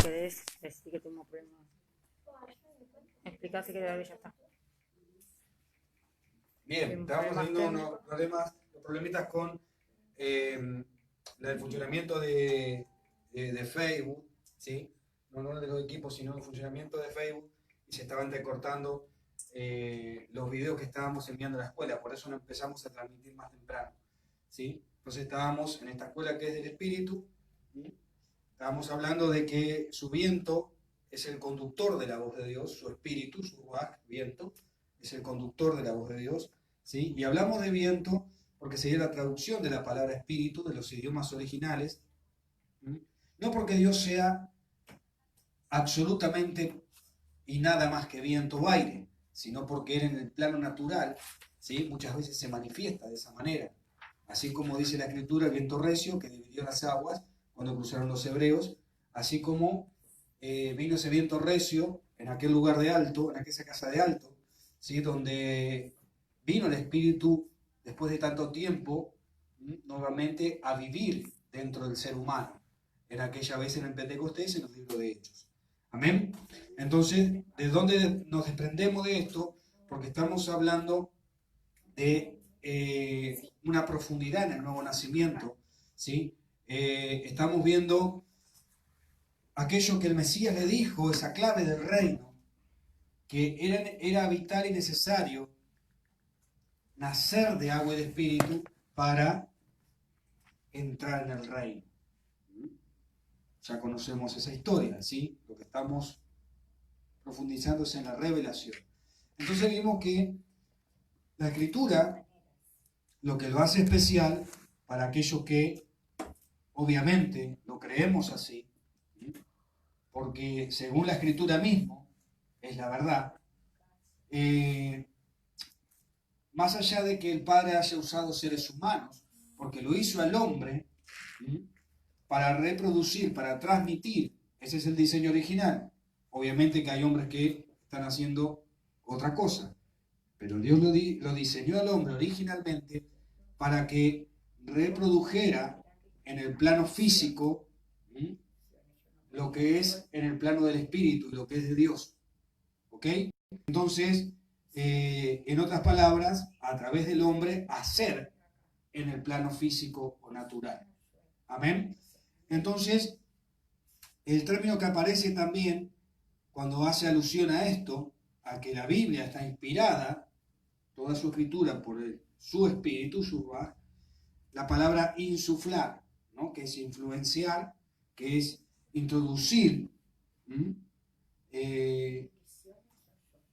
querés decir que tengo problemas. Explicase que ya está. Bien, estábamos teniendo unos problemitas con el funcionamiento de Facebook, ¿sí? No de los equipos, sino el funcionamiento de Facebook, y se estaban recortando los videos que estábamos enviando a la escuela, por eso no empezamos a transmitir más temprano, ¿sí? Entonces estábamos en esta escuela que es del Espíritu, ¿sí? Estábamos hablando de que su viento es el conductor de la voz de Dios, su espíritu, su ruaj, viento, es el conductor de la voz de Dios, ¿sí? Y hablamos de viento porque sería la traducción de la palabra espíritu de los idiomas originales, ¿sí? No porque Dios sea absolutamente y nada más que viento o aire, sino porque Él en el plano natural, ¿sí? Muchas veces se manifiesta de esa manera. Así como dice la Escritura, el viento recio que dividió las aguas cuando cruzaron los hebreos, así como vino ese viento recio en aquel lugar de alto, en aquella casa de alto, ¿sí? Donde vino el Espíritu después de tanto tiempo, nuevamente a vivir dentro del ser humano, en aquella vez en el Pentecostés, en los libros de Hechos. Amén. Entonces, ¿de dónde nos desprendemos de esto? Porque estamos hablando de una profundidad en el nuevo nacimiento, ¿sí? Estamos viendo aquello que el Mesías le dijo, esa clave del reino, que era vital y necesario nacer de agua y de espíritu para entrar en el reino. Ya conocemos esa historia, ¿sí? Lo que estamos profundizando es en la revelación. Entonces vimos que la Escritura, lo que lo hace especial para aquellos que obviamente lo creemos así, ¿sí? Porque según la Escritura mismo, es la verdad, más allá de que el Padre haya usado seres humanos, porque lo hizo al hombre, ¿sí? Para reproducir, para transmitir, ese es el diseño original. Obviamente que hay hombres que están haciendo otra cosa, pero Dios lo diseñó al hombre originalmente para que reprodujera en el plano físico, ¿sí? Lo que es en el plano del espíritu y lo que es de Dios. ¿Ok? Entonces, en otras palabras, a través del hombre, hacer en el plano físico o natural. Amén. Entonces, el término que aparece también cuando hace alusión a esto, a que la Biblia está inspirada, toda su escritura, por su espíritu, su ruaj, la palabra insuflar, ¿no? Que es influenciar, que es introducir en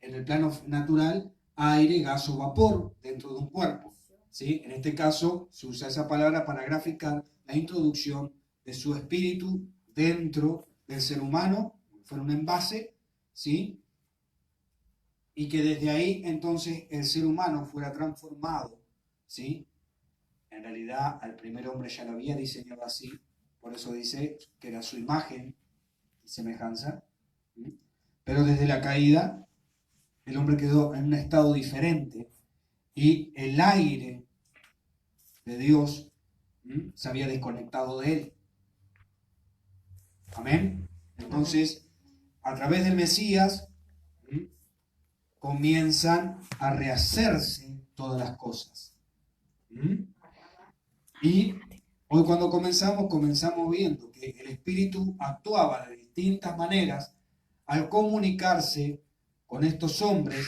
el plano natural aire, gas o vapor dentro de un cuerpo, ¿sí? En este caso se usa esa palabra para graficar la introducción de su espíritu dentro del ser humano, fuera un envase, ¿sí? Y que desde ahí entonces el ser humano fuera transformado, ¿sí? En realidad al primer hombre ya lo había diseñado así, por eso dice que era su imagen y semejanza, ¿sí? Pero desde la caída el hombre quedó en un estado diferente y el aire de Dios se había desconectado de él. Amén. Entonces, a través del Mesías comienzan a rehacerse todas las cosas. Y hoy cuando comenzamos viendo que el Espíritu actuaba de distintas maneras al comunicarse con estos hombres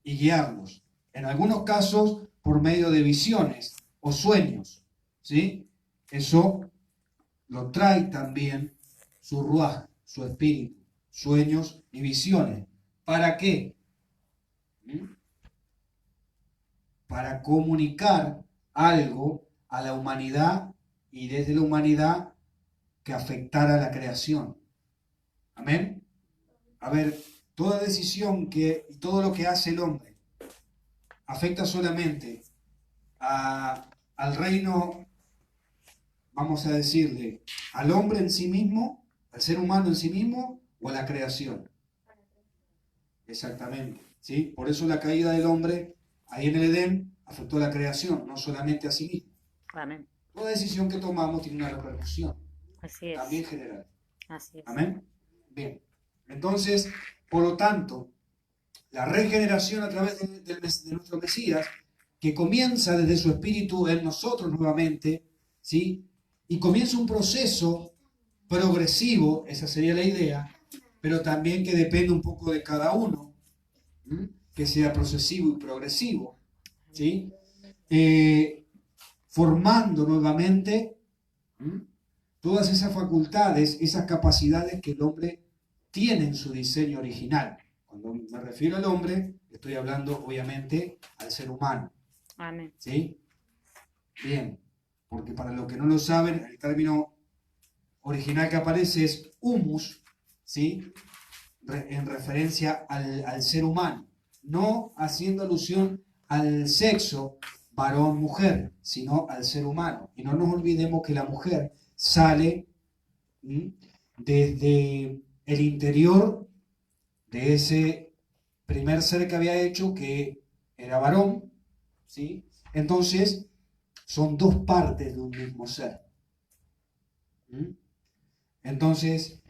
y guiarlos. En algunos casos por medio de visiones o sueños, ¿sí? Eso lo trae también su ruaj, su espíritu, sueños y visiones. ¿Para qué? Para comunicar algo a la humanidad y desde la humanidad que afectara a la creación. Amén. A ver, toda decisión y todo lo que hace el hombre afecta solamente al reino, vamos a decirle, al hombre en sí mismo, al ser humano en sí mismo o a la creación. Exactamente, ¿sí? Por eso la caída del hombre ahí en el Edén afectó a la creación, no solamente a sí mismo. Amén. Toda decisión que tomamos tiene una repercusión, Así es. también general. Así es. Amén. Bien, entonces, por lo tanto, la regeneración a través de nuestro Mesías, que comienza desde su espíritu en nosotros nuevamente, ¿sí? Y comienza un proceso progresivo, esa sería la idea, pero también que depende un poco de cada uno, ¿m? Que sea procesivo y progresivo, ¿sí? Formando nuevamente, ¿m? Todas esas facultades, esas capacidades que el hombre tiene en su diseño original. Cuando me refiero al hombre, estoy hablando obviamente al ser humano. Amén. ¿Sí? Bien, porque para los que no lo saben, el término original que aparece es humus, ¿sí? En referencia al ser humano, no haciendo alusión al sexo varón-mujer, sino al ser humano. Y no nos olvidemos que la mujer sale desde el interior de ese primer ser que había hecho, que era varón, ¿sí? Entonces, son dos partes de un mismo ser. Entonces,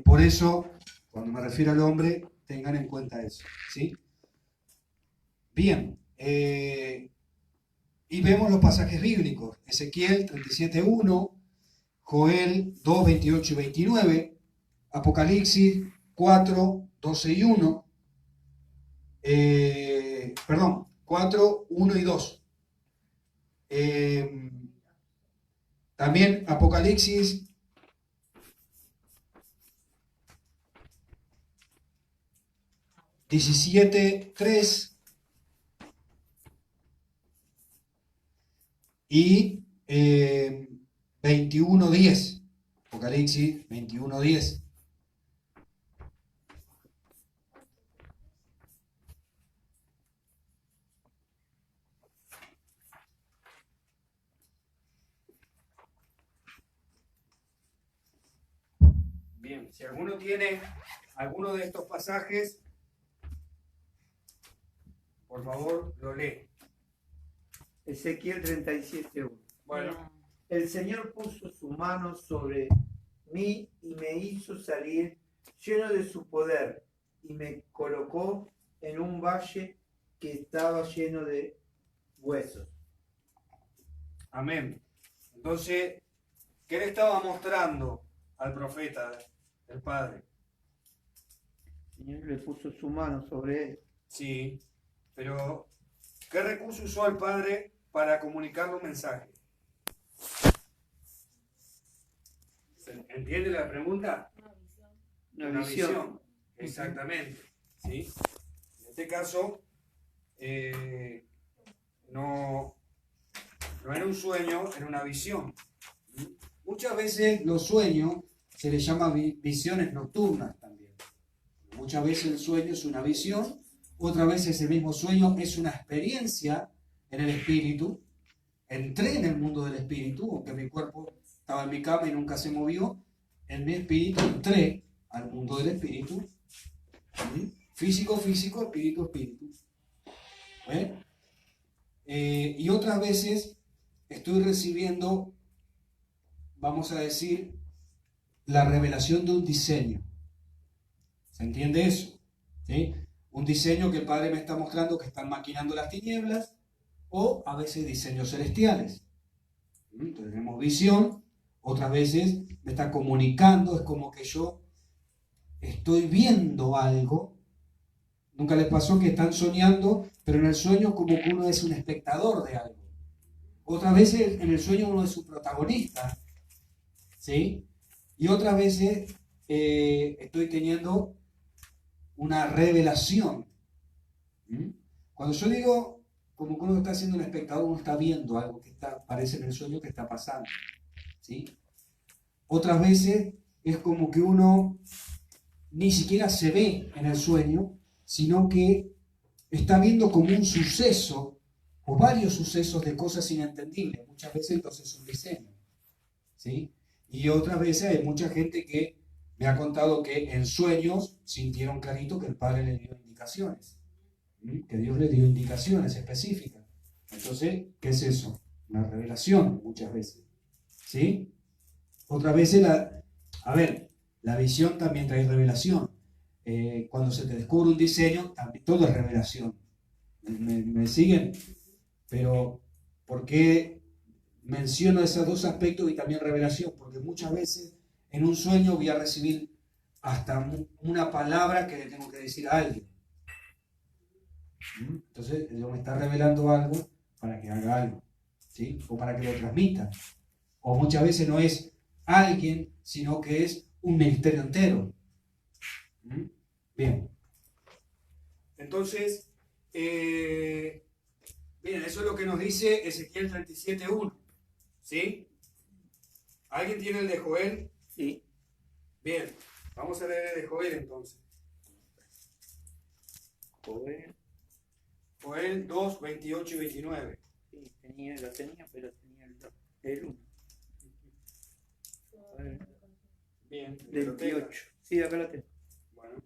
por eso, cuando me refiero al hombre, tengan en cuenta eso, ¿sí? Bien, y vemos los pasajes bíblicos. Ezequiel 37:1, Joel 2:28 y 29, Apocalipsis 4:12 y 1, 4:1 y 2. También Apocalipsis 17:3 y 21:10. Apocalipsis 21:10. Bien, si alguno tiene alguno de estos pasajes, por favor, lo lee. Ezequiel 37:1. Bueno, El Señor puso su mano sobre mí y me hizo salir lleno de su poder y me colocó en un valle que estaba lleno de huesos. amén. Entonces, ¿qué le estaba mostrando al profeta, el Padre? El Señor le puso su mano sobre él. Sí, pero ¿qué recurso usó el Padre para comunicarle un mensaje? ¿Entiende la pregunta? Una visión. Exactamente. ¿Sí? En este caso, no era un sueño, era una visión. Muchas veces los sueños se les llama visiones nocturnas también. Muchas veces el sueño es una visión, otras veces el mismo sueño es una experiencia en el espíritu. Entré en el mundo del espíritu, aunque mi cuerpo estaba en mi cama y nunca se movió. En mi espíritu entré al mundo del espíritu. Físico, físico, espíritu, espíritu. Y otras veces estoy recibiendo, vamos a decir, la revelación de un diseño. ¿Se entiende eso? ¿Sí? Un diseño que el Padre me está mostrando que están maquinando las tinieblas, o a veces diseños celestiales. Entonces tenemos visión, otras veces me está comunicando, es como que yo estoy viendo algo. ¿Nunca les pasó que están soñando, pero en el sueño como que uno es un espectador de algo? Otras veces en el sueño uno es un protagonista, ¿sí? Y otras veces estoy teniendo una revelación. Cuando yo digo como que uno está siendo un espectador, uno está viendo algo que aparece en el sueño que está pasando, ¿sí? Otras veces es como que uno ni siquiera se ve en el sueño, sino que está viendo como un suceso o varios sucesos de cosas inentendibles. Muchas veces entonces es un diseño, ¿sí? Y otras veces hay mucha gente que me ha contado que en sueños sintieron clarito que el Padre le dio indicaciones, que Dios le dio indicaciones específicas. Entonces, ¿qué es eso? Una revelación muchas veces, ¿sí? Otras veces, La visión también trae revelación. Cuando se te descubre un diseño, también todo es revelación. ¿Me siguen? Pero, ¿por qué menciono esos dos aspectos y también revelación? Porque muchas veces en un sueño voy a recibir hasta una palabra que le tengo que decir a alguien. Entonces, Dios me está revelando algo para que haga algo, ¿sí? O para que lo transmita. O muchas veces no es alguien, sino que es un ministerio entero. Bien. Entonces, bien, eso es lo que nos dice Ezequiel 37:1. ¿Sí? ¿Alguien tiene el de Joel? Sí. Bien, vamos a leer el de Joel entonces. Joel 2, 28 y 29. Sí, lo tenía, pero tenía el 1. Bien, 28. Sí, acá lo tengo. Bueno.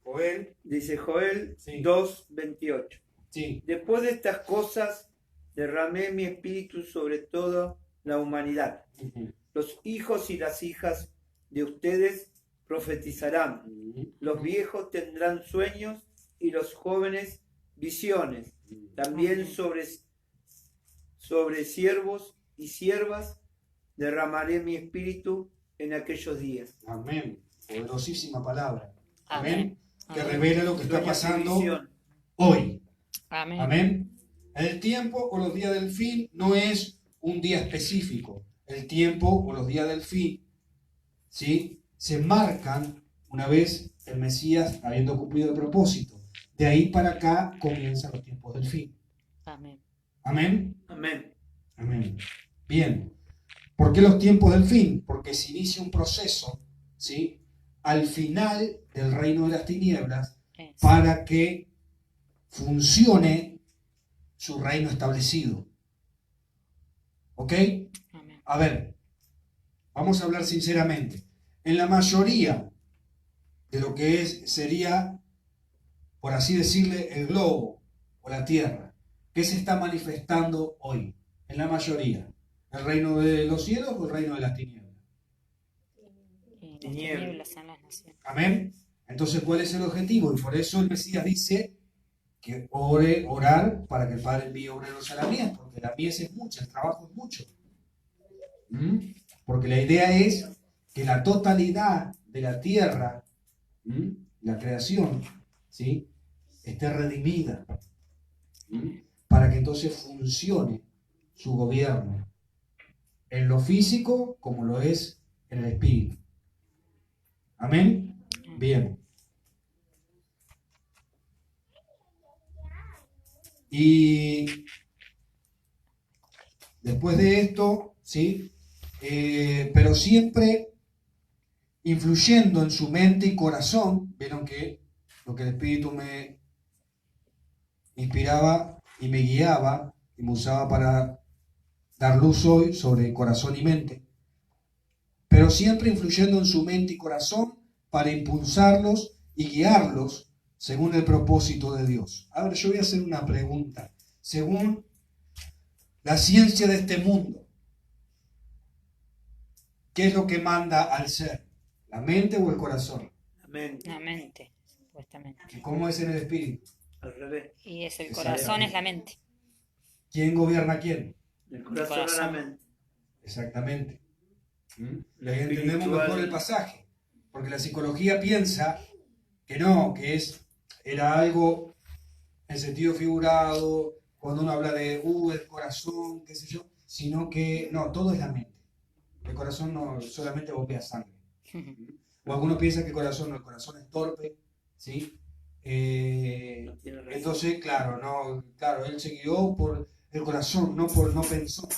Joel. Dice Joel Sí. 2, 28. Sí. Después de estas cosas, derramé mi espíritu sobre toda la humanidad. Los hijos y las hijas de ustedes profetizarán. Los viejos tendrán sueños y los jóvenes visiones. También sobre siervos y siervas derramaré mi espíritu en aquellos días. Amén. Poderosísima palabra. Amén. Que Amén. revela lo que está Sueños y pasando visión. hoy. Amén. Amén. El tiempo o los días del fin no es un día específico. El tiempo o los días del fin, ¿sí?, se marcan una vez el Mesías habiendo cumplido el propósito. De ahí para acá comienzan los tiempos del fin. Amén. Amén. Amén. Amén. Bien. ¿Por qué los tiempos del fin? Porque se inicia un proceso, ¿sí?, al final del reino de las tinieblas Eso. para que funcione su reino establecido. ¿Ok? Amén. A ver, vamos a hablar sinceramente. En la mayoría de lo que sería, por así decirle, el globo o la tierra, ¿qué se está manifestando hoy? En la mayoría. ¿El reino de los cielos o el reino de las tinieblas? Y las Tinieblas. tinieblas son las naciones. Amén. Entonces, ¿cuál es el objetivo? Y por eso el Mesías dice que orar para que el Padre envíe obreros a la mies, porque la mies es mucha, el trabajo es mucho. Porque la idea es que la totalidad de la tierra, la creación, ¿sí?, esté redimida, para que entonces funcione su gobierno en lo físico como lo es en el espíritu. Amén. Bien. Y después de esto, ¿sí?, pero siempre influyendo en su mente y corazón. Vieron que lo que el Espíritu me inspiraba y me guiaba y me usaba para dar luz hoy sobre corazón y mente, pero siempre influyendo en su mente y corazón para impulsarlos y guiarlos según el propósito de Dios. Ahora yo voy a hacer una pregunta. Según la ciencia de este mundo, ¿qué es lo que manda al ser? ¿La mente o el corazón? Amén. La mente, supuestamente. ¿Y cómo es en el espíritu? Al revés. Y es el Exactamente. corazón, es la mente. ¿Quién gobierna a quién? El corazón, corazón. a la mente. Exactamente. Lo Ahí entendemos espiritual. mejor el pasaje, porque la psicología piensa que no, que era algo en sentido figurado, cuando uno habla de el corazón, qué sé yo, sino que no, todo es la mente. El corazón no solamente bombea sangre. O algunos piensan que el corazón es torpe, ¿sí? No tiene razón. Entonces, claro, él se guió por el corazón, no pensó.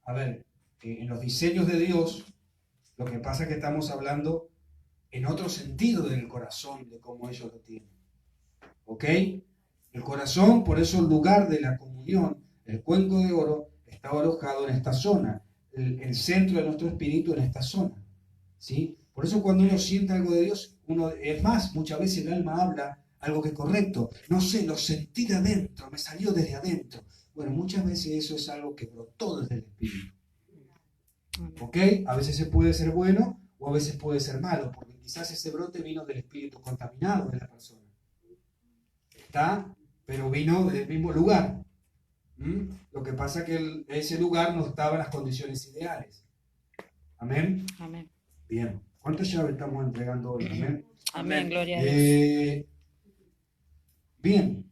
A ver, en los diseños de Dios, lo que pasa es que estamos hablando en otro sentido del corazón, de cómo ellos lo tienen. ¿Ok? El corazón, por eso el lugar de la comunión, el cuenco de oro, estaba alojado en esta zona, el centro de nuestro espíritu en esta zona. ¿Sí? Por eso cuando uno siente algo de Dios, es más, muchas veces el alma habla algo que es correcto. No sé, lo sentí de adentro, me salió desde adentro. Bueno, muchas veces eso es algo que brotó desde el espíritu. ¿Ok? ¿Ok? A veces se puede ser bueno o a veces puede ser malo, porque quizás ese brote vino del espíritu contaminado de la persona. ¿Está? Pero vino del mismo lugar. Lo que pasa es que ese lugar no estaba en las condiciones ideales. ¿Amén? Amén. Bien. ¿Cuántas llaves estamos entregando hoy? Amén. Amén, gloria a Dios. Bien.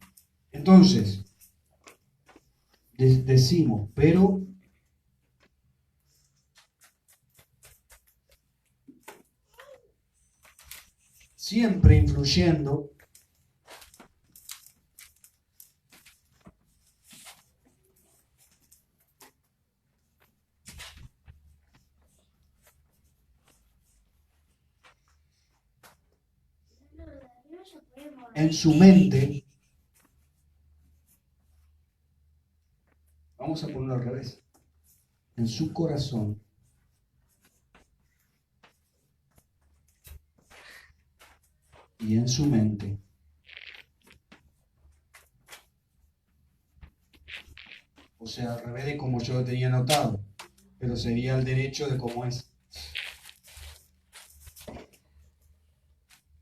Entonces, decimos, pero siempre influyendo en su mente. Vamos a ponerlo al revés. En su corazón. Y en su mente. O sea, al revés de como yo lo tenía anotado. Pero sería el derecho de cómo es.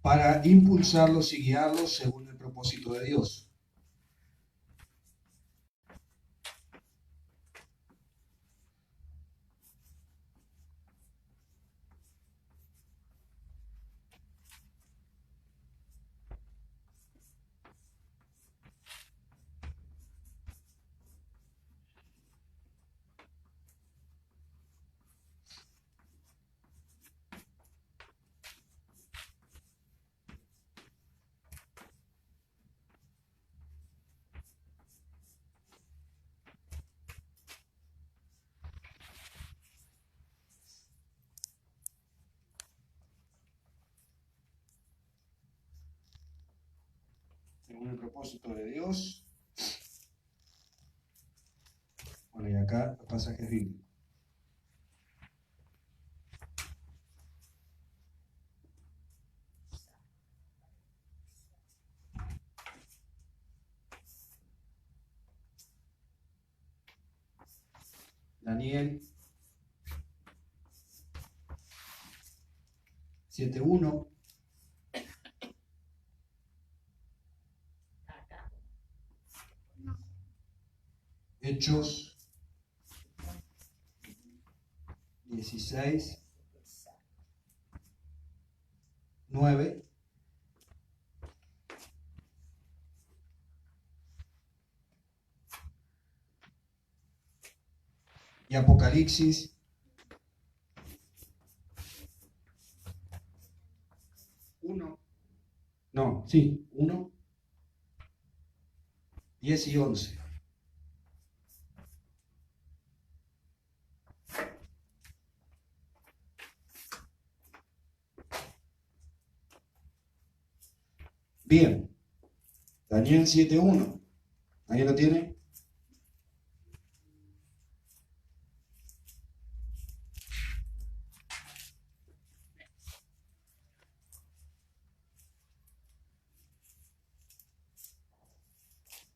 Para impulsarlos y guiarlos según el propósito de Dios. Según el propósito de Dios. Bueno, y acá el pasaje bíblico. Daniel 7:1. Hechos 16:9. Y Apocalipsis 1. No, sí, 1, 10 y 11. Bien, Daniel 7:1. ¿Alguien lo tiene?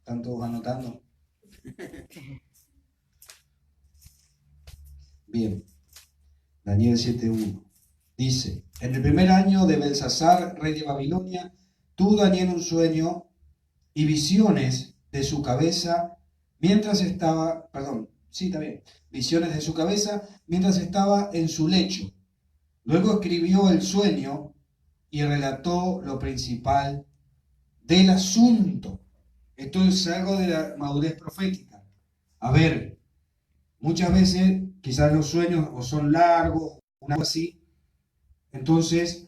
¿Están todos anotando? Bien, Daniel 7:1. Dice, en el primer año de Belsasar, rey de Babilonia, tuvo Daniel un sueño y visiones de su cabeza mientras estaba, visiones de su cabeza mientras estaba en su lecho. Luego escribió el sueño y relató lo principal del asunto. Esto es algo de la madurez profética. A ver, muchas veces quizás los sueños o son largos, una cosa así. Entonces,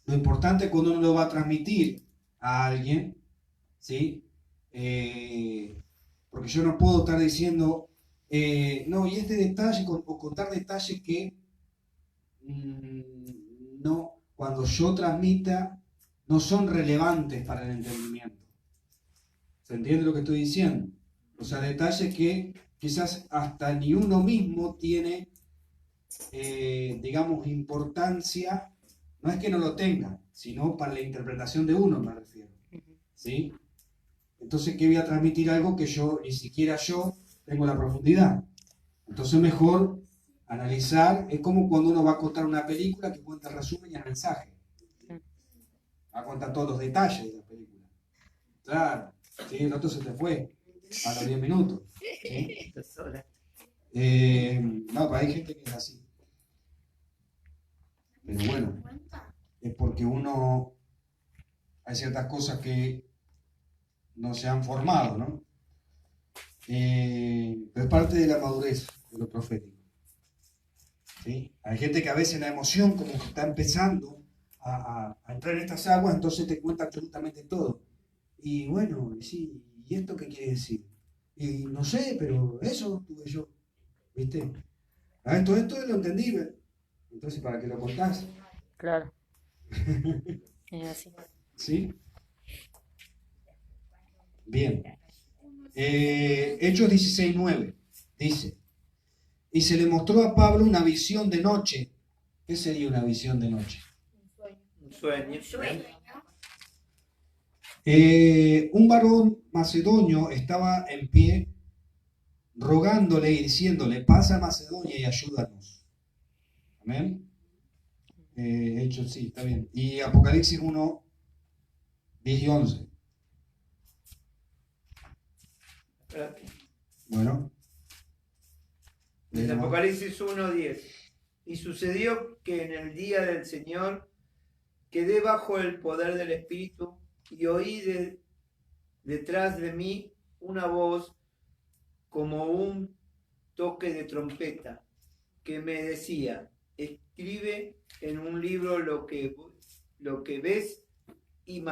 lo importante cuando uno lo va a transmitir a alguien, ¿sí? Porque yo no puedo estar diciendo, no, y este detalle, o contar detalles que no, cuando yo transmita, no son relevantes para el entendimiento. ¿Se entiende lo que estoy diciendo? O sea, detalles que quizás hasta ni uno mismo tiene, digamos, importancia. No es que no lo tenga, sino para la interpretación de uno, me refiero. ¿Sí? Entonces, ¿qué voy a transmitir? Algo que yo, ni siquiera yo, tengo la profundidad. Entonces, mejor Analizar es como cuando uno va a contar una película que cuenta el resumen y el mensaje. Va a contar todos los detalles de la película. Claro, ¿sí? El otro se te fue a los 10 minutos. ¿Sí? No, pero hay gente que es así. Pero bueno, es porque hay ciertas cosas que no se han formado, ¿no? Pero es parte de la madurez de lo profético. ¿Sí? Hay gente que a veces la emoción como que está empezando a entrar en estas aguas, entonces te cuenta absolutamente todo. Y bueno, sí, ¿y esto qué quiere decir? Y no sé, pero eso tuve yo, ¿viste? Ah, esto lo entendí, ¿ve? Entonces, ¿para qué lo contás? Claro. Es así. ¿Sí? Bien. Hechos 16:9 dice, y se le mostró a Pablo una visión de noche. ¿Qué sería una visión de noche? Un sueño. Un varón macedonio estaba en pie rogándole y diciéndole, pasa a Macedonia y ayúdanos. Amén. Hechos, sí, está bien. Y Apocalipsis 1, 10 y 11. Bueno. En Apocalipsis 1:10. Y sucedió que en el día del Señor quedé bajo el poder del Espíritu y oí detrás de mí una voz como un toque de trompeta que me decía, escribe en un libro lo que ves y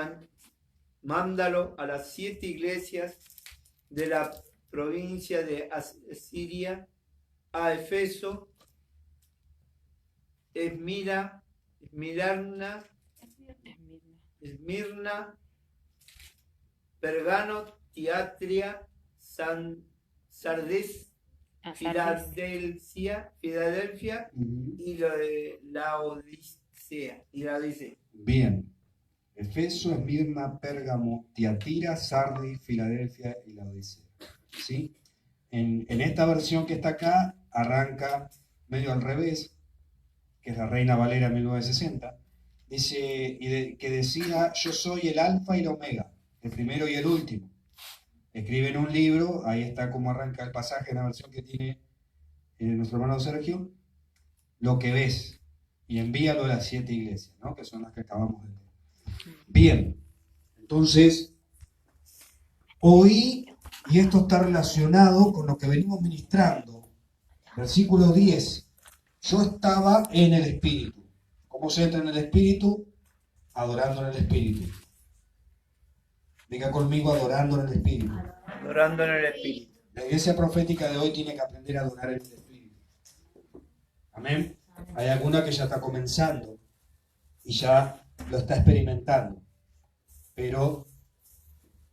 mándalo a las 7 iglesias de la provincia de Asiria, a Efeso, Esmirna, Pergano, Tiatira, Sardis, Filadelfia y la Odisea. Bien. Efeso, Esmirna, Pérgamo, Tiatira, Sardis, Filadelfia y la Odisea. ¿Sí? En esta versión que está acá, arranca medio al revés, que es la Reina Valera 1960, dice que decía, yo soy el alfa y la omega, el primero y el último. Escribe en un libro, ahí está como arranca el pasaje en la versión que tiene nuestro hermano Sergio, lo que ves, y envíalo a las 7 iglesias, ¿no? Que son las que acabamos de leer. Bien, entonces, oí, y esto está relacionado con lo que venimos ministrando, versículo 10, yo estaba en el Espíritu. ¿Cómo se entra en el Espíritu? Adorando en el Espíritu. Diga conmigo, adorando en el Espíritu. Adorando en el Espíritu. La iglesia profética de hoy tiene que aprender a adorar en el Espíritu. Amén. Hay alguna que ya está comenzando y ya lo está experimentando. Pero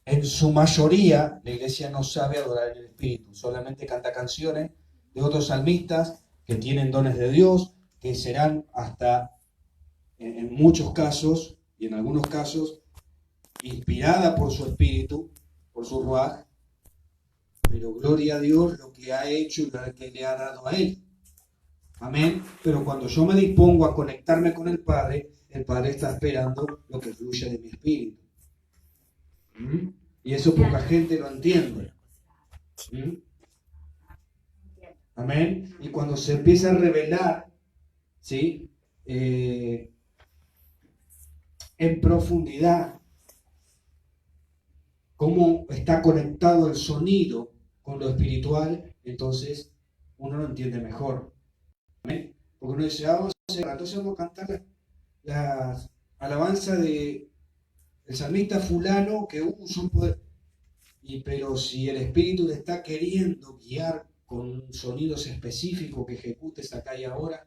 en su mayoría la iglesia no sabe adorar en el Espíritu. Solamente canta canciones de otros salmistas que tienen dones de Dios, que serán hasta, en muchos casos y en algunos casos, inspirada por su espíritu, por su ruaj, pero gloria a Dios lo que ha hecho y lo que le ha dado a él. Amén. Pero cuando yo me dispongo a conectarme con el Padre está esperando lo que fluye de mi espíritu. Y eso poca gente lo entiende. Amén. Y cuando se empieza a revelar, ¿sí? En profundidad, cómo está conectado el sonido con lo espiritual, entonces uno lo entiende mejor. ¿Amén? Porque uno dice, entonces vamos a cantar las alabanzas de el salmista fulano que usa un poder. Pero si el espíritu te está queriendo guiar con sonidos específicos que ejecutes acá y ahora,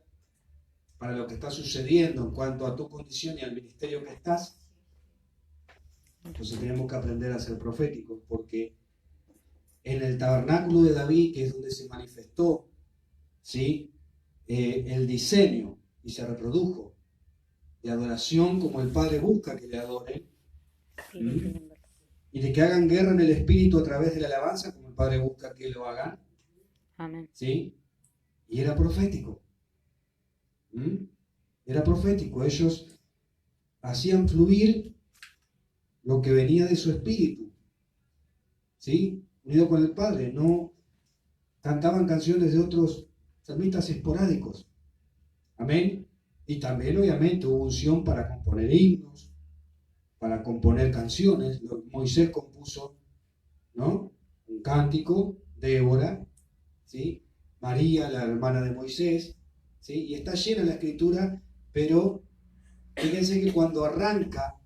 para lo que está sucediendo en cuanto a tu condición y al ministerio que estás, entonces tenemos que aprender a ser proféticos, porque en el tabernáculo de David, que es donde se manifestó, ¿sí? El diseño y se reprodujo de adoración como el Padre busca que le adoren, y de que hagan guerra en el espíritu a través de la alabanza como el Padre busca que lo hagan. Amén. ¿Sí? Y era profético. Era profético. Ellos hacían fluir lo que venía de su espíritu, ¿sí? Unido con el Padre. No cantaban canciones de otros salmistas esporádicos. Amén. Y también, obviamente, hubo unción para componer himnos, para componer canciones. Moisés compuso, ¿no?, un cántico, Débora, ¿sí?, María, la hermana de Moisés, ¿sí? Y está llena la escritura, pero fíjense que cuando arranca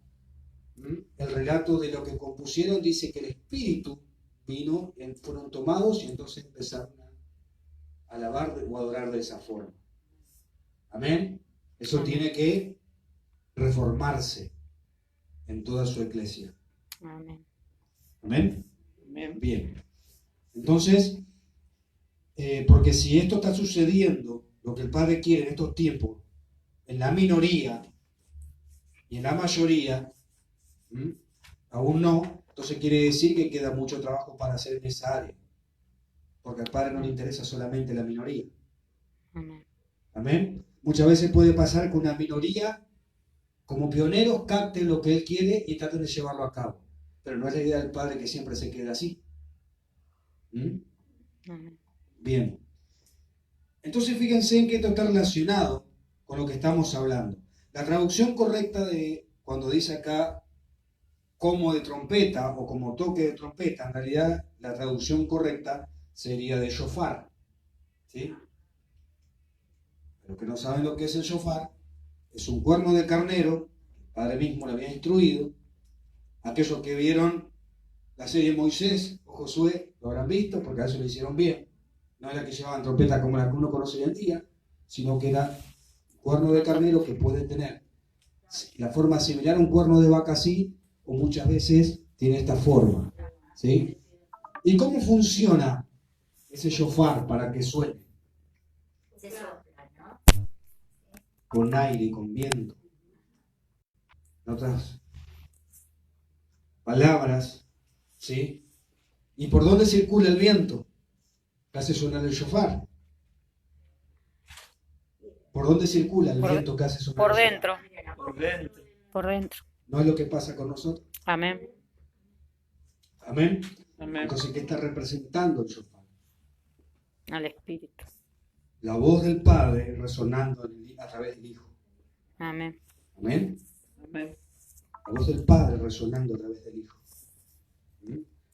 el relato de lo que compusieron, dice que el Espíritu vino, fueron tomados y entonces empezaron a alabar o adorar de esa forma. Amén. Eso Amén. tiene que reformarse en toda su iglesia. Amén. Amén. Amén. Bien. Entonces, porque si esto está sucediendo, lo que el Padre quiere en estos tiempos, en la minoría y en la mayoría, aún no, entonces quiere decir que queda mucho trabajo para hacer en esa área. Porque al Padre no le interesa solamente la minoría. Amén. Amén. Muchas veces puede pasar que una minoría, como pioneros, capten lo que Él quiere y traten de llevarlo a cabo. Pero no es la idea del Padre que siempre se quede así. Amén. Bien. Entonces fíjense en que esto está relacionado con lo que estamos hablando. La traducción correcta de cuando dice acá como de trompeta o como toque de trompeta, en realidad la traducción correcta sería de shofar. ¿Sí? Los que no saben lo que es el shofar, es un cuerno de carnero, el Padre mismo le había instruido. Aquellos que vieron la serie Moisés o Josué lo habrán visto porque a eso lo hicieron bien. No era que llevaban trompeta como la que uno conoce hoy en día, sino que era un cuerno de carnero que puede tener la forma similar a un cuerno de vaca así, o muchas veces tiene esta forma. ¿Sí? ¿Y cómo funciona ese shofar para que suene? Con aire y con viento. En otras palabras, ¿sí? ¿Y por dónde circula el viento que hace sonar el shofar? ¿Por dónde circula el viento que hace sonar Por el shofar? dentro. Por dentro. Por dentro. ¿No es lo que pasa con nosotros? Amén. Amén. Amén. Entonces, ¿qué está representando el shofar? Al Espíritu. La voz del Padre resonando a través del Hijo. Amén. Amén. Amén. La voz del Padre resonando a través del Hijo.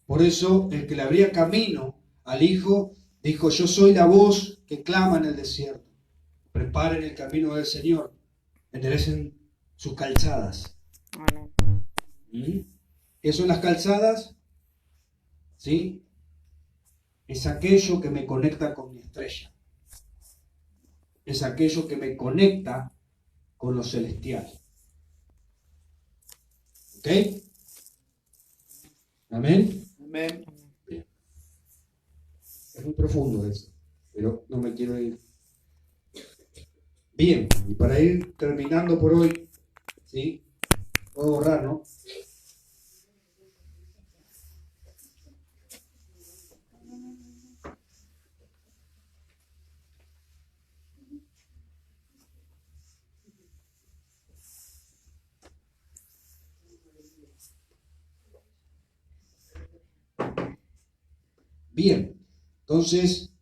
Por eso, el que le abría camino al Hijo dijo: yo soy la voz que clama en el desierto. Preparen el camino del Señor. Enderecen sus calzadas. Amén. ¿Qué son las calzadas? ¿Sí? Es aquello que me conecta con mi estrella. Es aquello que me conecta con lo celestial. ¿Ok? ¿Amén? Amén. Bien. Es muy profundo eso, pero no me quiero ir. Bien, y para ir terminando por hoy, ¿sí? Puedo borrar, ¿no? Bien, entonces,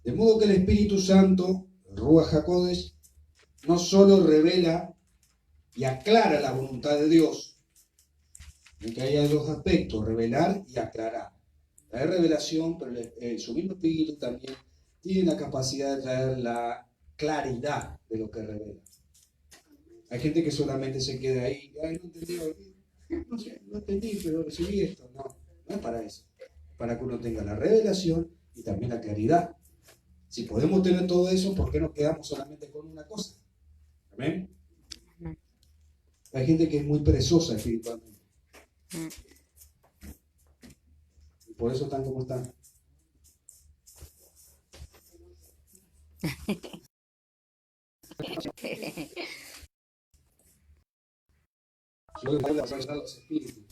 de modo que el Espíritu Santo, el Ruach HaKodesh, no solo revela y aclara la voluntad de Dios, en que haya dos aspectos: revelar y aclarar. Traer revelación, pero su mismo Espíritu también tiene la capacidad de traer la claridad de lo que revela. Hay gente que solamente se queda ahí: ay, no entendí, no sé, no entendí, pero recibí esto. No, no es para eso. Para que uno tenga la revelación y también la claridad. Si podemos tener todo eso, ¿por qué nos quedamos solamente con una cosa? ¿Amén? Hay gente que es muy perezosa espiritualmente. Y por eso están como están. Yo le voy a pasar a los espíritus.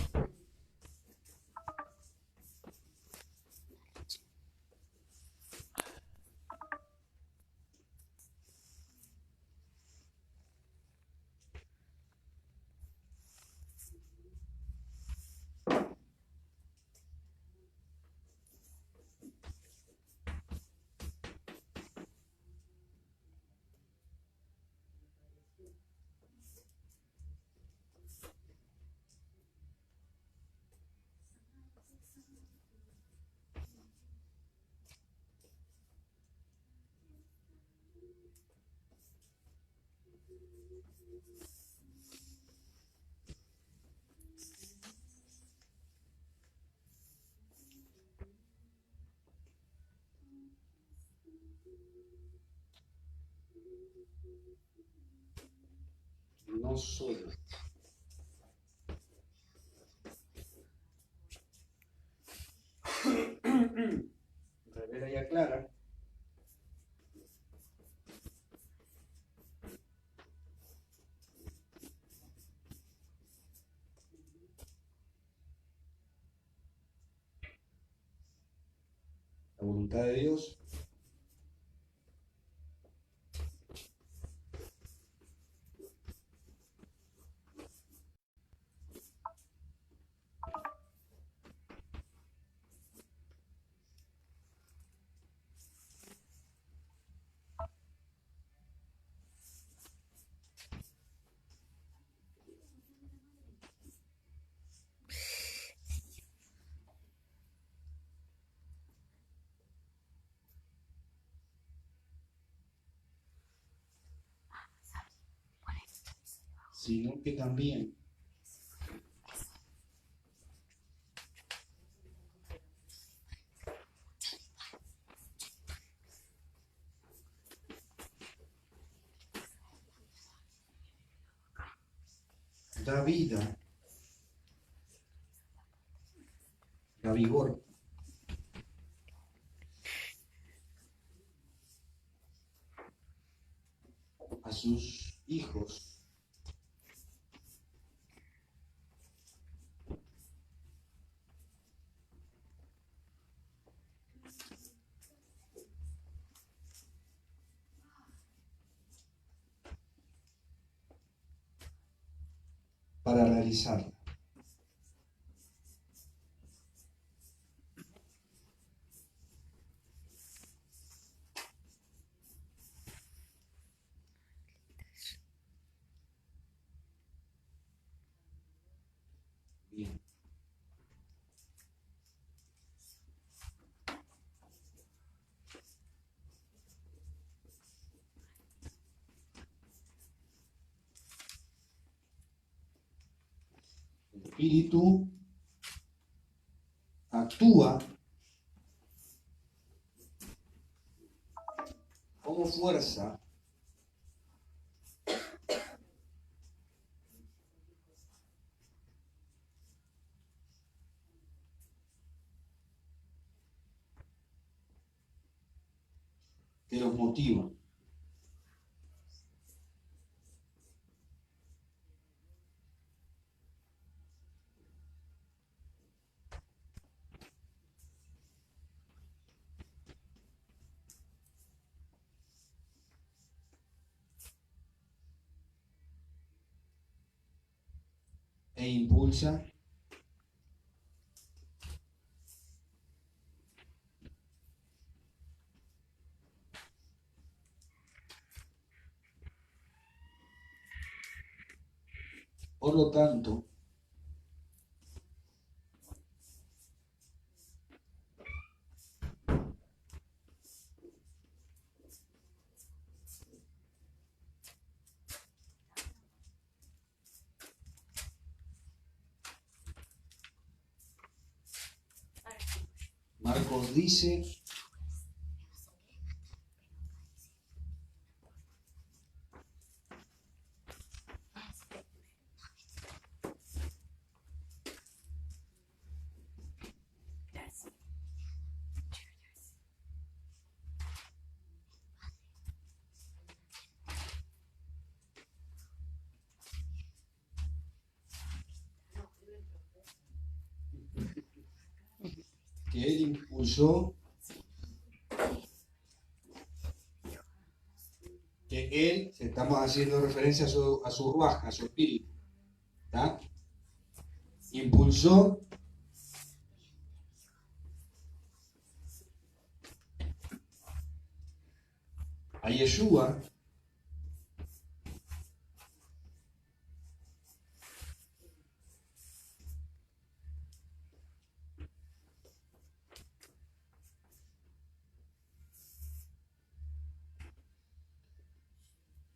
No solo. Revela y aclara. La voluntad de Dios. Sino que también da vida, da vigor a sus hijos. Para realizarla. Bien. El espíritu actúa como fuerza que los motiva. E impulsa por lo tanto Marcos dice que él impulsó, que él, estamos haciendo referencia a su ruaj, a su espíritu, ¿tá? Impulsó a Yeshua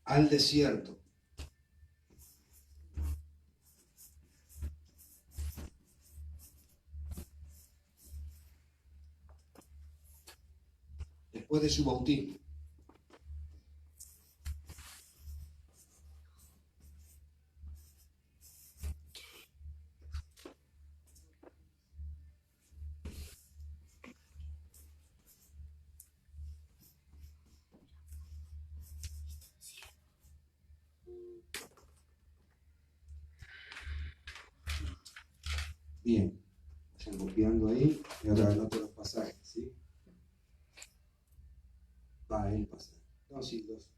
al desierto. después de su bautismo. Bien, vayan copiando ahí y ahora anoto los pasajes, ¿sí? Va, el pasaje. No, sí, dos.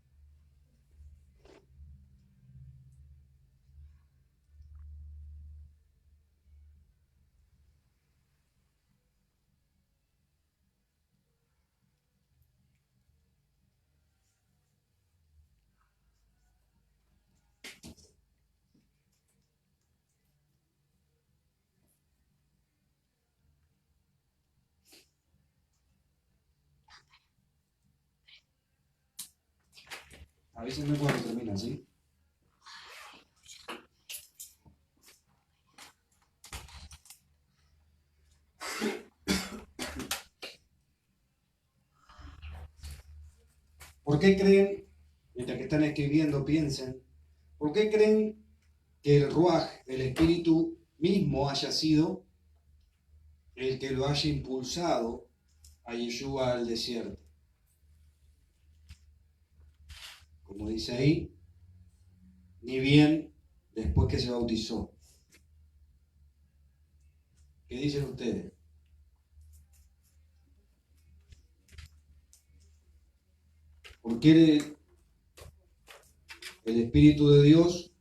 Avísenme cuando termina, ¿sí? ¿Por qué creen, mientras que están escribiendo, piensen, ¿por qué creen que el Ruaj, el Espíritu mismo, haya sido el que lo haya impulsado a Yeshua al desierto? Como dice ahí, ni bien después que se bautizó. ¿Qué dicen ustedes? ¿Por qué el Espíritu de Dios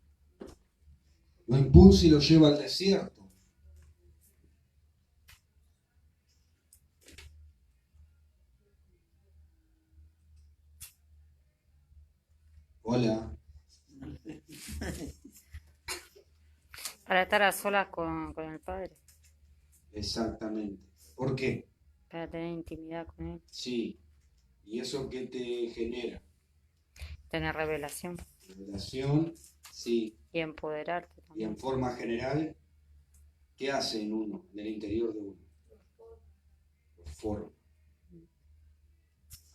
lo impulsa y lo lleva al desierto? Hola. Para estar a solas con el Padre, Exactamente. ¿Por qué? para tener intimidad con Él, Sí. ¿Y eso qué te genera? tener revelación Revelación, sí. y empoderarte Y también. en forma general, ¿qué hace en uno, en el interior de uno? Lo forma.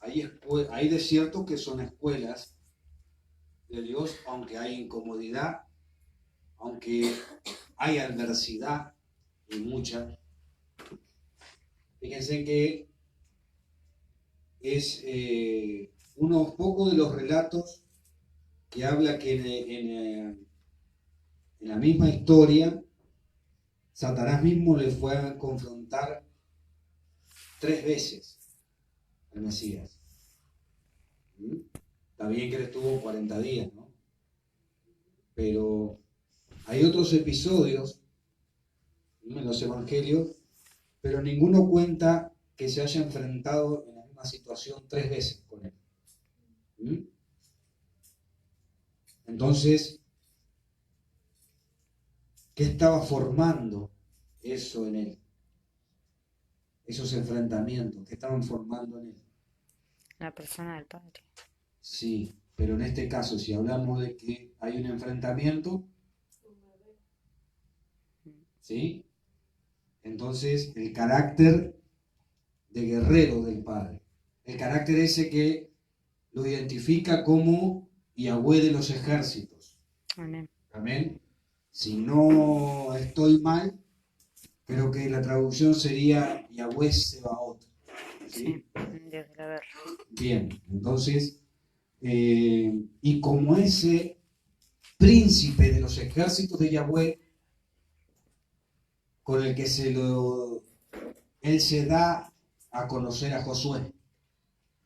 Hay desiertos que son escuelas de Dios, aunque hay incomodidad, aunque hay adversidad y mucha. Fíjense que es unos pocos de los relatos que habla que en la misma historia Satanás mismo le fue a confrontar 3 veces al Mesías. ¿Mm? Está bien que él estuvo 40 días, ¿no? Pero hay otros episodios en los evangelios, pero ninguno cuenta que se haya enfrentado en la misma situación 3 veces con él. ¿Mm? Entonces, ¿qué estaba formando eso en él? Esos enfrentamientos, ¿qué estaban formando en él? La persona del Padre. Sí, pero en este caso, si hablamos de que hay un enfrentamiento, ¿sí? Entonces, el carácter de guerrero del Padre, el carácter ese que lo identifica como Yahweh de los ejércitos. Amén. Amén. Si no estoy mal, creo que la traducción sería Yahweh Sebaot. ¿Sí? Dios de la guerra. Bien, entonces, y como ese príncipe de los ejércitos de Yahweh, con el que él se da a conocer a Josué.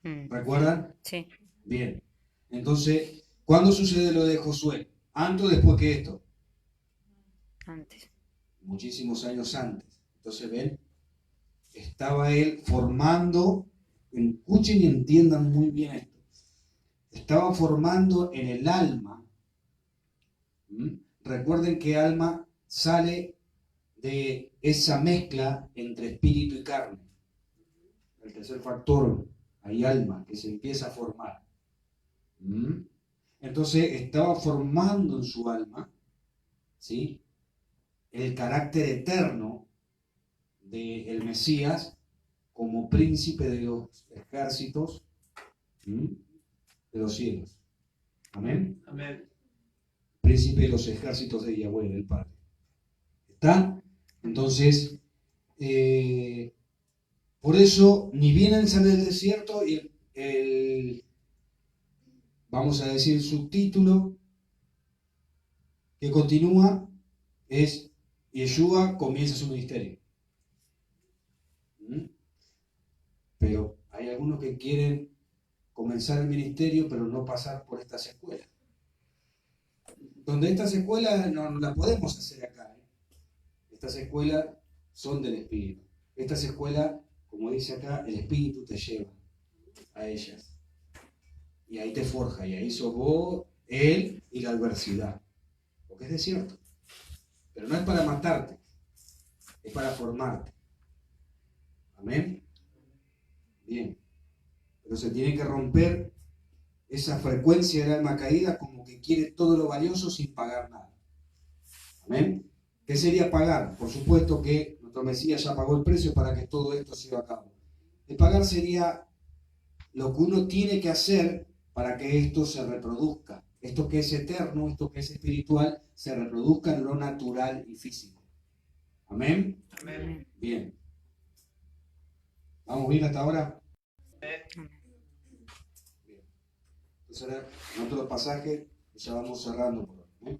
¿Recuerdan? Sí. Bien. Entonces, ¿cuándo sucede lo de Josué? ¿Antes o después que esto? Antes. Muchísimos años antes. Entonces, ven, estaba él formando, escuchen y entiendan muy bien esto, estaba formando en el alma. Recuerden que alma sale de esa mezcla entre espíritu y carne. El tercer factor, hay alma que se empieza a formar. Entonces estaba formando en su alma, ¿sí?, el carácter eterno del Mesías como príncipe de los ejércitos ¿Mm? De los cielos. Amén. Amén. Príncipe de los ejércitos de Yahweh, del Padre. ¿Está? Entonces, por eso, ni vienen sale del desierto y vamos a decir, el subtítulo que continúa es Yeshua comienza su ministerio. ¿Mm? Pero hay algunos que quieren comenzar el ministerio, pero no pasar por estas escuelas. Donde estas escuelas no las podemos hacer acá. Estas escuelas son del Espíritu. Estas escuelas, como dice acá, el Espíritu te lleva a ellas. Y ahí te forja, y ahí sos vos, él y la adversidad. Porque es desierto. Pero no es para matarte, es para formarte. Amén. Bien. Pero se tiene que romper esa frecuencia del alma caída como que quiere todo lo valioso sin pagar nada. Amén. ¿Qué sería pagar? Por supuesto que nuestro Mesías ya pagó el precio para que todo esto se lleve a cabo. El pagar sería lo que uno tiene que hacer para que esto se reproduzca. Esto que es eterno, esto que es espiritual, se reproduzca en lo natural y físico. Amén. Amén. Bien. ¿Vamos bien hasta ahora? Amén. Bien. Entonces ahora, en otro pasaje, ya vamos cerrando por hoy.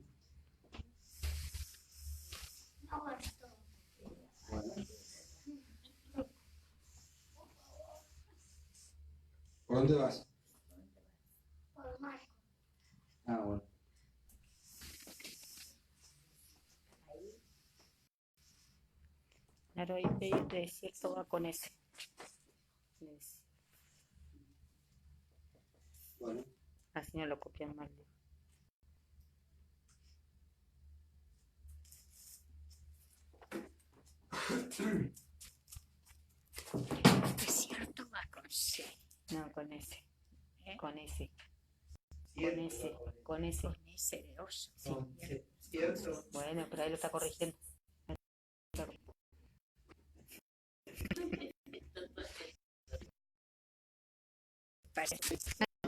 Bueno. ¿Por dónde vas? Ah, bueno. Claro, ahí pedir de cierto va con ese. Bueno. Así no lo copian mal. Es cierto, va con C. No, con ese. ¿Eh? Con ese. Cierto. Con ese. Con ese. Con ese de oso. Sí. Cierto. Bueno, pero ahí lo está corrigiendo.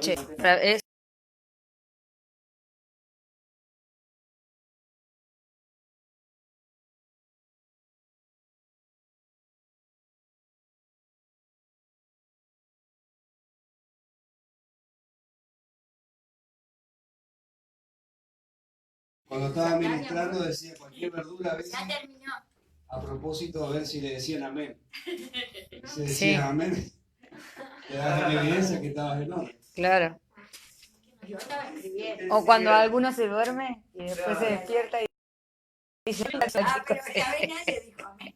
Che, es Cuando estaba ministrando decía cualquier verdura a veces, Ya terminó. a propósito, a ver si le decían amén. Y se decía Sí. amén, te das en evidencia que estabas en orden. claro. Yo estaba escribiendo. O cuando alguno se duerme y después se Claro. despierta y dice, Ah, pero esta vez nadie dijo amén.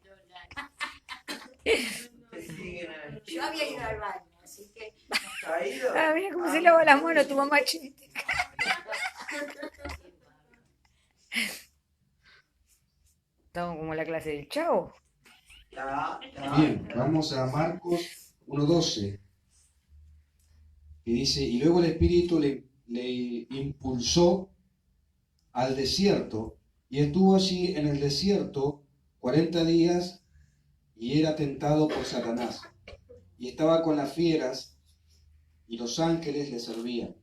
Te siguen ahí. Yo había ido al baño, así que. ¿Ha ido? ah, mira cómo se lava las manos tu mamá chiste. Estamos como la clase del chavo. Bien, vamos a Marcos 1:12, que dice, y luego el Espíritu le impulsó al desierto, y estuvo allí en el desierto 40 días, y era tentado por Satanás, y estaba con las fieras, y los ángeles le servían.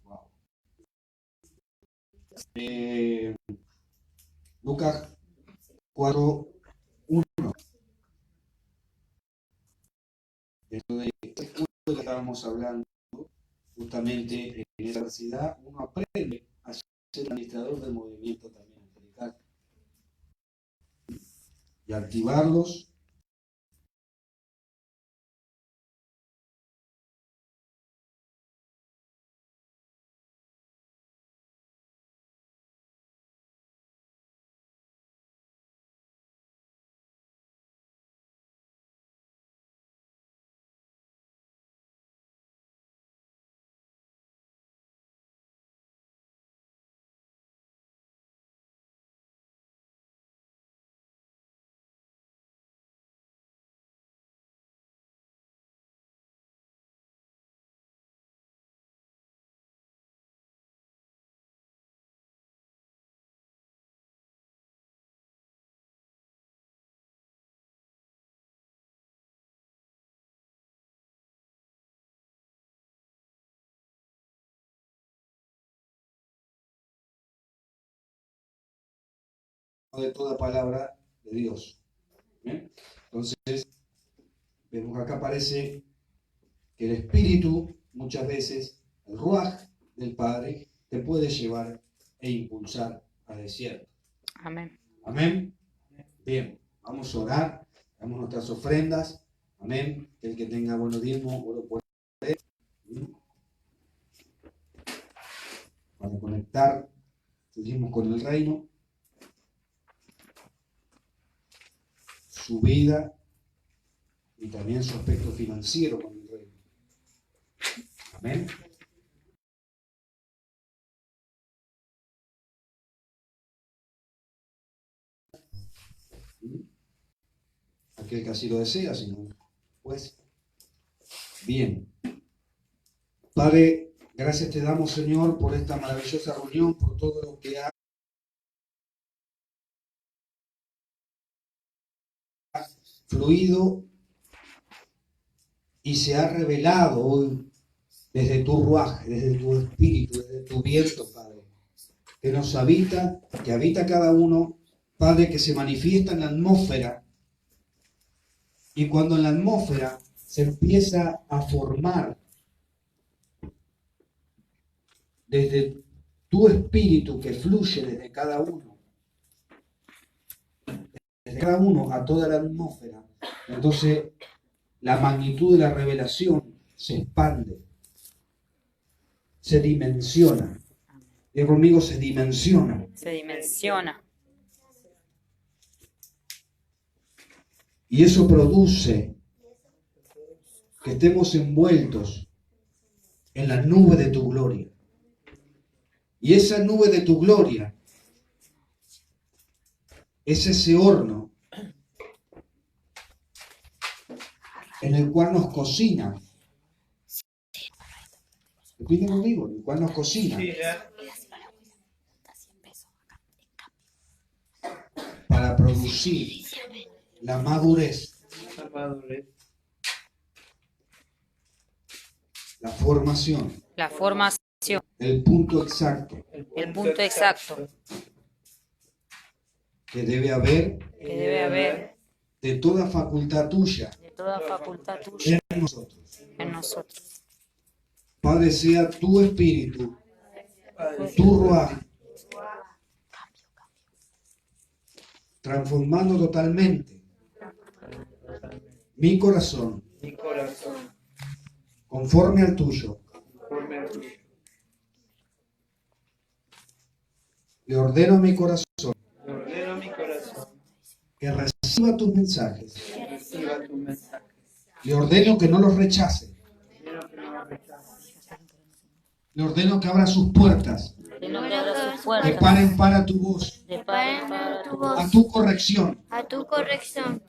Wow. Lucas 4:1. Esto de este culto que estábamos hablando, justamente en esa universidad, uno aprende a ser administrador del movimiento también angelical y activarlos de toda palabra de Dios. ¿Bien? Entonces, vemos que acá aparece que el Espíritu, muchas veces, el Ruaj del Padre, te puede llevar e impulsar al desierto. Amén. Amén. Bien, vamos a orar, damos nuestras ofrendas. Amén. El que tenga buenos diezmos, lo puede hacer. Para conectar, seguimos con el reino, su vida y también su aspecto financiero con el reino. Amén. Aquel que así lo desea, si no, pues. Bien. Padre, gracias te damos, Señor, por esta maravillosa reunión, por todo lo que ha fluido y se ha revelado hoy desde tu ruaje, desde tu espíritu, desde tu viento, Padre, que nos habita, que habita cada uno, Padre, que se manifiesta en la atmósfera. Y cuando en la atmósfera se empieza a formar desde tu espíritu que fluye desde cada uno a toda la atmósfera, entonces la magnitud de la revelación se expande, se dimensiona. Diga conmigo, se dimensiona. Se dimensiona. Y eso produce que estemos envueltos en la nube de tu gloria. Y esa nube de tu gloria es ese horno en el cual nos cocina. ¿Repite conmigo? En el cual nos cocina. Para producir la madurez, la formación, La formación. el punto exacto El punto exacto que debe haber que debe haber de toda facultad tuya de toda facultad tuya en nosotros. en nosotros. Padre, sea tu espíritu, tu ruaj, transformando totalmente mi corazón conforme al tuyo. Le ordeno a mi corazón que reciba tus mensajes. Le ordeno que no los rechace. Le ordeno que abra sus puertas, Que no te abra sus que puertas. paren para tu voz, De paren para tu a voz. tu corrección a tu corrección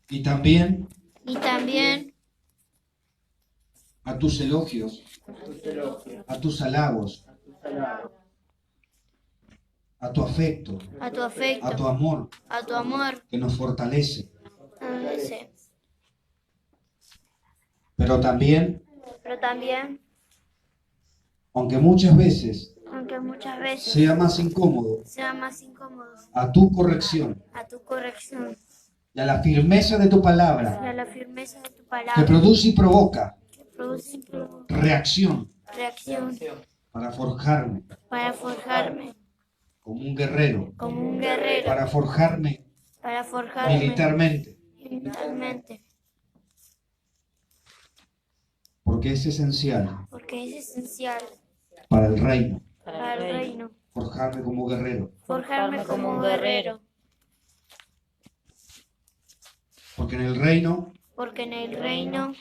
y también y también a tus elogios, a tus halagos, a tu afecto, a tu afecto, a tu amor a tu amor, que nos fortalece, pero pero también, también, aunque muchas veces aunque muchas veces sea más incómodo, sea más incómodo, a tu corrección a tu corrección y a la firmeza de tu y a palabra la firmeza de tu que palabra produce y provoca que produce reacción reacción para forjarme para forjarme como un guerrero, como un guerrero, para forjarme para forjarme militarmente, militarmente, porque es esencial porque es esencial para el reino, para el reino, forjarme como guerrero, forjarme como un guerrero, porque en el reino porque en el reino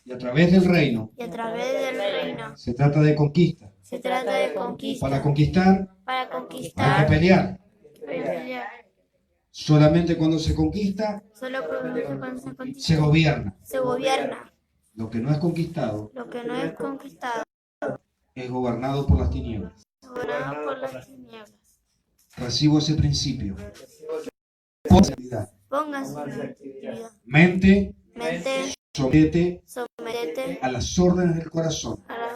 y a través del reino y a través del reino se trata de conquista. se trata de conquista. Para conquistar Para hay que conquistar, pelear. pelear. Solamente cuando se conquista Solo cuando se se conquista gobierna. se gobierna. Lo que no es conquistado Lo que no es conquistado es gobernado por las tinieblas. es gobernado por las tinieblas. Recibo ese principio. Posibilidad. Póngase en actividad. Mente, Mente, sométete sométete a las órdenes del corazón a las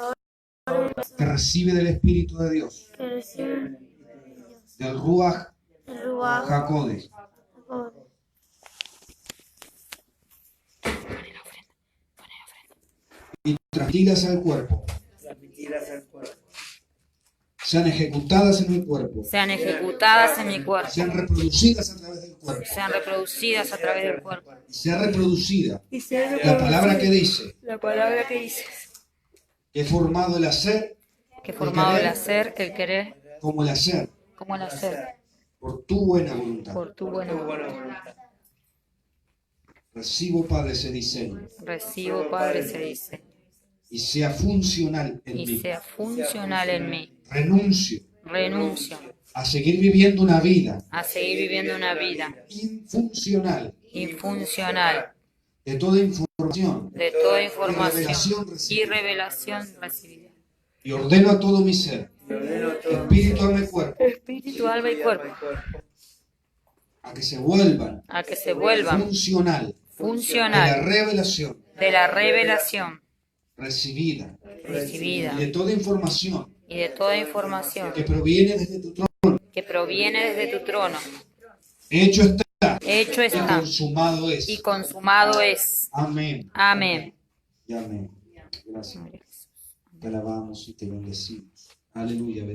órdenes que recibe del Espíritu de Dios. que reciben del Ruach el Ruach HaKodesh. HaKodesh. Y transmitidas al cuerpo, transmitirlas al cuerpo, sean ejecutadas en el cuerpo, sean ejecutadas en mi cuerpo, sean reproducidas a través del cuerpo, sean reproducidas a través del cuerpo. y sea reproducida Y sea la palabra que dice la palabra que dices, que he formado el hacer que formado el hacer, el querer, como el hacer, como el hacer, por tu buena voluntad. por tu buena voluntad. Recibo, Padre, ese diseño Recibo, Padre, se dice, y sea funcional en y mí. sea funcional en mí. Renuncio Renuncio a seguir viviendo una vida a seguir viviendo una vida infuncional infuncional de toda información de toda y información revelación y recibida. revelación recibida. Y ordeno a todo mi ser, y ordeno todo espíritu, alma y cuerpo, Espíritu, alma y cuerpo, a que se vuelvan a que se vuelvan funcional de la funcional revelación de la revelación recibida recibida y de toda información y de toda información que proviene desde tu trono. que proviene desde tu trono. Hecho está Hecho y está consumado y es. consumado es. Amén. Amén. Y amén. Gracias. Te alabamos y te bendecimos. Aleluya. Bendito.